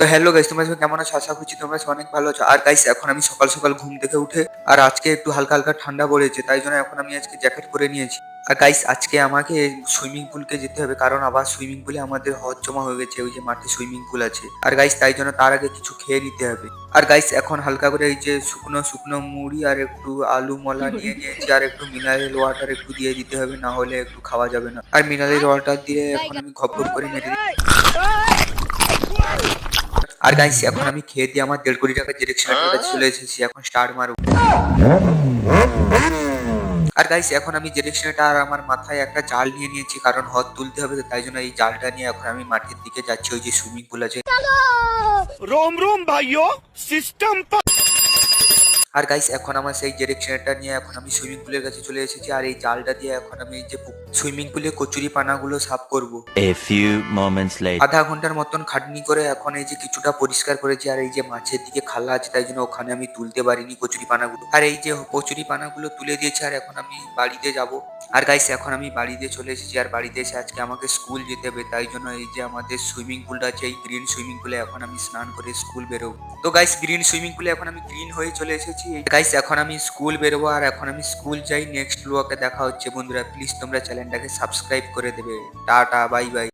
তো hello guys, তোমরা সবাই কেমন আছো? আশা করছি তোমরা সবাই অনেক ভালো আছো। আর গাইস এখন আমি সকাল সকাল ঘুম থেকে উঠে আর আজকে একটু হালকা হালকা ঠান্ডা পড়েছে, তাই জন্য এখন আমি আজকে জ্যাকেট পরে নিয়েছি। আর গাইস আজকে আমাকে সুইমিং পুলকে যেতে হবে, কারণ আবার সুইমিং পুলে আমাদের হদ জমা হয়ে গেছে, ওই যে মাঠে সুইমিং পুল আছে। আর গাইস তাই জন্য তার আগে কিছু খেয়ে নিতে হবে। আর গাইস এখন হালকা করে এই যে শুকনো শুকনো মুড়ি আর একটু আলু মলা নিয়ে নিয়েছি, আর একটু মিনারেল ওয়াটার একটু দিয়ে দিতে হবে, না হলে একটু খাওয়া যাবে না। আর মিনারেল ওয়াটার দিয়ে এখন আমি ঘপ ঘপ করে মেরে আর গাইস এখন আমি খেয়ে দিয়ে আমার 1.5 কোটি টাকার ডিরেকশনের কাছে চলে এসেছি। এখন স্টার্ট মারবো। আর গাইস এখন আমি ডিরেকশনটা আর আমার মাথায় একটা জাল নিয়ে নিয়েছি, কারণ হদ তুলতে হবে, তো তাই জন্য এই জালটা নিয়ে এখন আমি মাঠের দিকে যাচ্ছি, ওই যে সুইমিং পুল আছে। रोम रोम भाइयों सिस्टम আর গাইস এখন আমার সেই ডিরেকশনটা নিয়ে এখন আমি সুইমিং পুলের কাছে চলে এসেছি, আর এই জালটা দিয়ে এখন আমি এই যে সুইমিং পুলে কচুরি পানাগুলো সাফ করব। A few moments later. আধা ঘন্টার মতন খাটনি করে এখন এই যে কিছুটা পরিষ্কার করেছি, আর এই যে মাছের দিকে খালা আছে তাই জন্য ওখানে আমি তুলতে পারিনি কচুরি পানাগুলো। আর এই যে কচুরি পানাগুলো তুলে দিয়েছি, আর এখন আমি বাড়িতে যাব। আর গাইস এখন আমি বাড়িতে চলে এসেছি, আর বাড়িতে এসে আজকে আমাকে স্কুল যেতে হবে, তাই জন্য এই যে আমাদের সুইমিং পুলটা আছে, এই গ্রিন সুইমিং পুলে এখন আমি স্নান করে স্কুল বেরোবো। তো গাইস গ্রিন সুইমিং পুলে এখন আমি গ্রিন হয়ে চলে এসেছি। গাইস এখন আমি স্কুল বেরোবো, আর এখন আমি স্কুল যাই। নেক্সট ব্লগে দেখা হচ্ছে বন্ধুরা, প্লিজ তোমরা চ্যানেলটাকে সাবস্ক্রাইব করে দেবে। Tata bye bye.